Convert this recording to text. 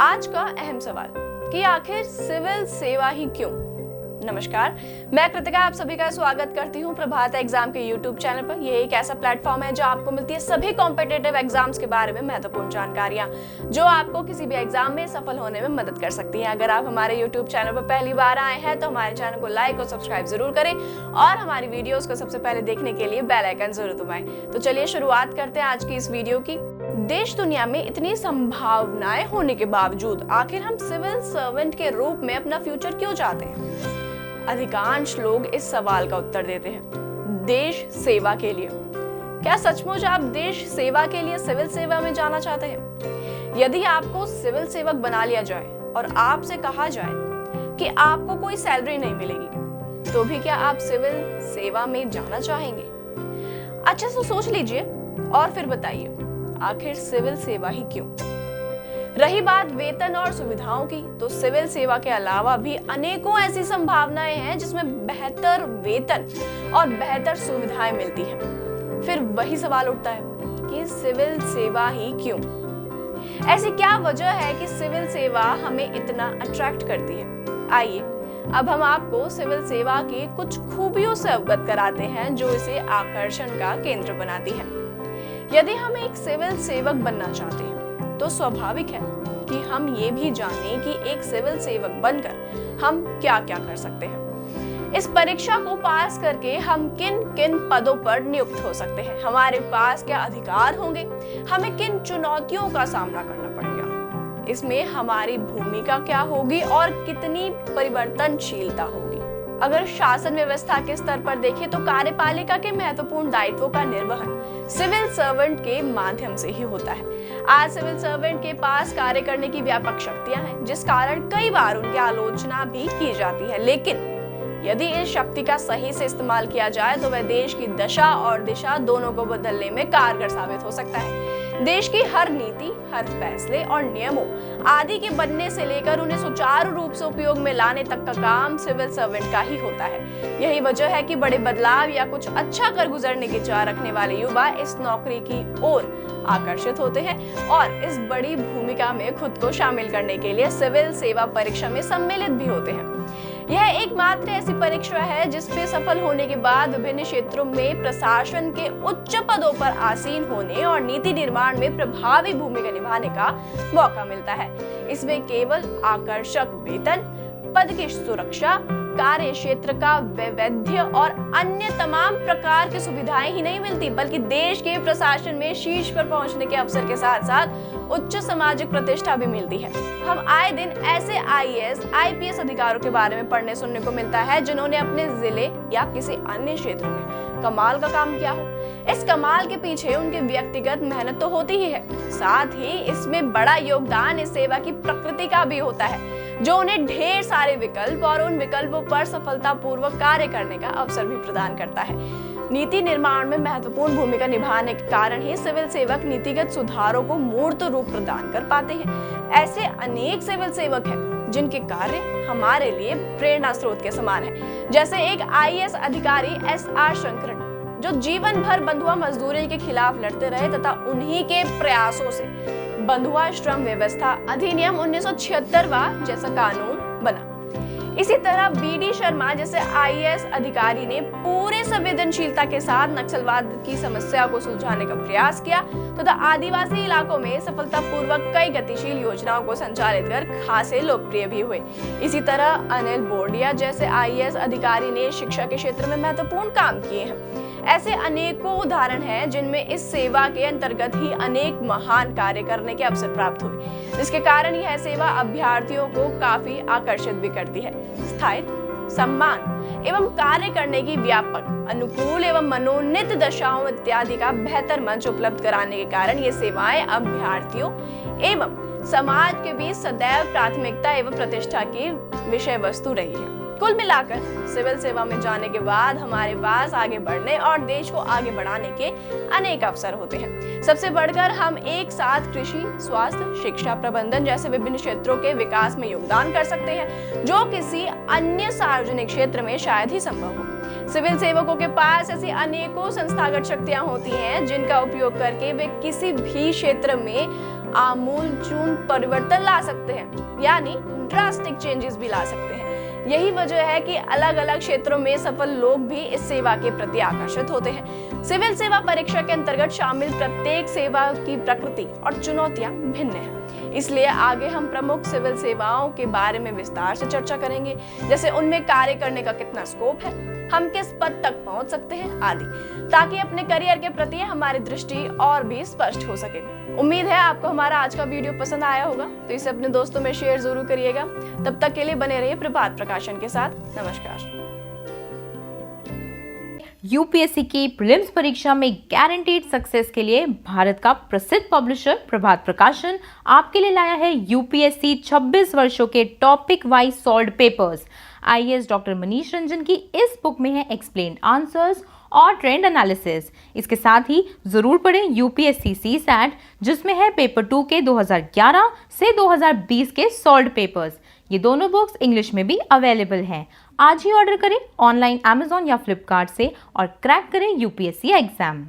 आज का अहम सवाल कि आखिर सिविल सेवा ही क्यों। नमस्कार, मैं कृतिका आप सभी का स्वागत करती हूं प्रभात एग्जाम के यूट्यूब चैनल पर। यह एक ऐसा प्लेटफॉर्म है जहां आपको मिलती है सभी कॉम्पिटिटिव एग्जाम्स के बारे में महत्वपूर्ण जानकारियां जो आपको किसी भी एग्जाम में सफल होने में मदद कर सकती हैं। अगर आप हमारे यूट्यूब चैनल पर पहली बार आए हैं तो हमारे चैनल को लाइक और सब्सक्राइब जरूर करें और हमारी वीडियोस को सबसे पहले देखने के लिए बेल आइकन जरूर दबाएं। तो चलिए शुरुआत करते हैं आज की इस वीडियो की। देश दुनिया में इतनी संभावनाएं होने के बावजूद आखिर हम सिविल सर्वेंट के रूप में अपना फ्यूचर क्यों चाहते हैं? अधिकांश लोग इस सवाल का उत्तर देते हैं, देश सेवा के लिए। क्या सचमुच आप देश सेवा के लिए सिविल सेवा में जाना चाहते हैं? यदि आपको सिविल सेवक बना लिया जाए और आपसे कहा जाए कि आपको कोई सैलरी नहीं मिलेगी, तो भी क्या आप सिविल सेवा में जाना चाहेंगे? अच्छा से सोच लीजिए और फिर बताइए, आखिर सिविल सेवा ही क्यों? रही बात वेतन और सुविधाओं की, तो सिविल सेवा के अलावा भी अनेकों ऐसी संभावनाएं हैं जिसमें बेहतर वेतन और बेहतर सुविधाएं मिलती हैं। फिर वही सवाल उठता है कि सिविल सेवा ही क्यों? ऐसी क्या वजह है कि सिविल सेवा हमें इतना अट्रैक्ट करती है? आइए अब हम आपको सिविल सेवा की कुछ खूबियों से अवगत कराते हैं जो इसे आकर्षण का केंद्र बनाती है। यदि हम एक सिविल सेवक बनना चाहते हैं तो स्वाभाविक है कि हम ये भी जानें कि एक सिविल सेवक बनकर हम क्या क्या कर सकते हैं। इस परीक्षा को पास करके हम किन किन पदों पर नियुक्त हो सकते हैं, हमारे पास क्या अधिकार होंगे, हमें किन चुनौतियों का सामना करना पड़ेगा, इसमें हमारी भूमिका क्या होगी और कितनी परिवर्तनशीलता होगी। अगर शासन व्यवस्था के स्तर पर देखें तो कार्यपालिका के महत्वपूर्ण दायित्वों का निर्वहन सिविल सर्वेंट के माध्यम से ही होता है। आज सिविल सर्वेंट के पास कार्य करने की व्यापक शक्तियां हैं, जिस कारण कई बार उनकी आलोचना भी की जाती है। लेकिन यदि इस शक्ति का सही से इस्तेमाल किया जाए तो वह देश की दशा और दिशा दोनों को बदलने में कारगर साबित हो सकता है। देश की हर नीति, हर फैसले और नियमों आदि के बनने से लेकर उन्हें सुचारू रूप से उपयोग में लाने तक का काम सिविल सर्वेंट का ही होता है। यही वजह है कि बड़े बदलाव या कुछ अच्छा कर गुजरने की चाह रखने वाले युवा इस नौकरी की ओर आकर्षित होते हैं और इस बड़ी भूमिका में खुद को शामिल करने के लिए सिविल सेवा परीक्षा में सम्मिलित भी होते हैं। यह एकमात्र ऐसी परीक्षा है जिसपे सफल होने के बाद विभिन्न क्षेत्रों में प्रशासन के उच्च पदों पर आसीन होने और नीति निर्माण में प्रभावी भूमिका निभाने का मौका मिलता है। इसमें केवल आकर्षक वेतन, पद की सुरक्षा, कार्य क्षेत्र का वैविध्य और अन्य तमाम प्रकार की सुविधाएं ही नहीं मिलती, बल्कि देश के प्रशासन में शीर्ष पर पहुंचने के अवसर के साथ साथ उच्च सामाजिक प्रतिष्ठा भी मिलती है। हम आए दिन ऐसे आईएएस, आईपीएस अधिकारियों के बारे में पढ़ने सुनने को मिलता है जिन्होंने अपने जिले या किसी अन्य क्षेत्र में कमाल का काम किया हो। इस कमाल के पीछे उनकी व्यक्तिगत मेहनत तो होती ही है, साथ ही इसमें बड़ा योगदान इस सेवा की प्रकृति का भी होता है जो उन्हें ढेर सारे विकल्प और उन विकल्पों पर सफलतापूर्वक कार्य करने का अवसर भी प्रदान करता है। नीति निर्माण में महत्वपूर्ण भूमिका निभाने के कारण ही सिविल सेवक नीतिगत सुधारों को मूर्त रूप प्रदान कर पाते हैं। ऐसे अनेक सिविल सेवक हैं जिनके कार्य हमारे लिए प्रेरणा स्रोत के समान है, जैसे एक आईएएस अधिकारी SR शंकरन जो जीवन भर बंधुआ मजदूरी के खिलाफ लड़ते रहे तथा उन्हीं के प्रयासों से बंधुआ श्रम व्यवस्था अधिनियम 1976 जैसा कानून बना। इसी तरह BD शर्मा जैसे आईएएस अधिकारी ने पूरे संवेदनशीलता के साथ नक्सलवाद की समस्या को सुलझाने का प्रयास किया तथा आदिवासी इलाकों में सफलतापूर्वक कई गतिशील योजनाओं को संचालित कर खासे लोकप्रिय भी हुए। इसी तरह अनिल बोरडिया जैसे आईएएस अधिकारी ने शिक्षा के क्षेत्र में महत्वपूर्ण काम किए हैं। ऐसे अनेकों उदाहरण हैं जिनमें इस सेवा के अंतर्गत ही अनेक महान कार्य करने के अवसर प्राप्त हुए, जिसके कारण यह सेवा अभ्यर्थियों को काफी आकर्षित भी करती है। स्थायित्व, सम्मान एवं कार्य करने की व्यापक, अनुकूल एवं मनोन्नीत दशाओं इत्यादि का बेहतर मंच उपलब्ध कराने के कारण ये सेवाएं अभ्यर्थियों एवं समाज के बीच सदैव प्राथमिकता एवं प्रतिष्ठा की विषय वस्तु रही है। कुल मिलाकर सिविल सेवा में जाने के बाद हमारे पास आगे बढ़ने और देश को आगे बढ़ाने के अनेक अवसर होते हैं। सबसे बढ़कर हम एक साथ कृषि, स्वास्थ्य, शिक्षा, प्रबंधन जैसे विभिन्न क्षेत्रों के विकास में योगदान कर सकते हैं जो किसी अन्य सार्वजनिक क्षेत्र में शायद ही संभव हो। सिविल सेवकों के पास ऐसी अनेकों संस्थागत शक्तियां होती हैं जिनका उपयोग करके वे किसी भी क्षेत्र में आमूलचूल परिवर्तन ला सकते हैं, यानी ड्रास्टिक चेंजेस भी ला सकते हैं। यही वजह है कि अलग अलग क्षेत्रों में सफल लोग भी इस सेवा के प्रति आकर्षित होते हैं। सिविल सेवा परीक्षा के अंतर्गत शामिल प्रत्येक सेवा की प्रकृति और चुनौतियां भिन्न हैं। इसलिए आगे हम प्रमुख सिविल सेवाओं के बारे में विस्तार से चर्चा करेंगे, जैसे उनमें कार्य करने का कितना स्कोप है, हम किस पद तक पहुंच सकते हैं आदि, ताकि अपने करियर के प्रति हमारी दृष्टि और भी स्पष्ट हो सके। उम्मीद है आपको हमारा आज का वीडियो पसंद आया होगा, तो इसे अपने दोस्तों में शेयर जरूर करिएगा। तब तक के लिए बने रहिए प्रभात प्रकाशन के साथ। नमस्कार। यूपीएससी की प्रीलिम्स परीक्षा में गारंटीड सक्सेस के लिए भारत का प्रसिद्ध पब्लिशर प्रभात प्रकाशन आपके लिए लाया है यूपीएससी 26 वर्षों के topic wise solved papers. IAS doctor Manish Ranjan की इस बुक में है एक्सप्लेन्ड आंसर्स और ट्रेंड एनालिसिस। इसके साथ ही जरूर पढ़ें यूपीएससी सीसैट, जिसमें है पेपर 2 के 2011 से 2020 के सॉल्व्ड पेपर्स। ये दोनों बुक्स इंग्लिश में भी अवेलेबल हैं। आज ही ऑर्डर करें ऑनलाइन अमेजॉन या फ्लिपकार्ट से और क्रैक करें यूपीएससी एग्जाम।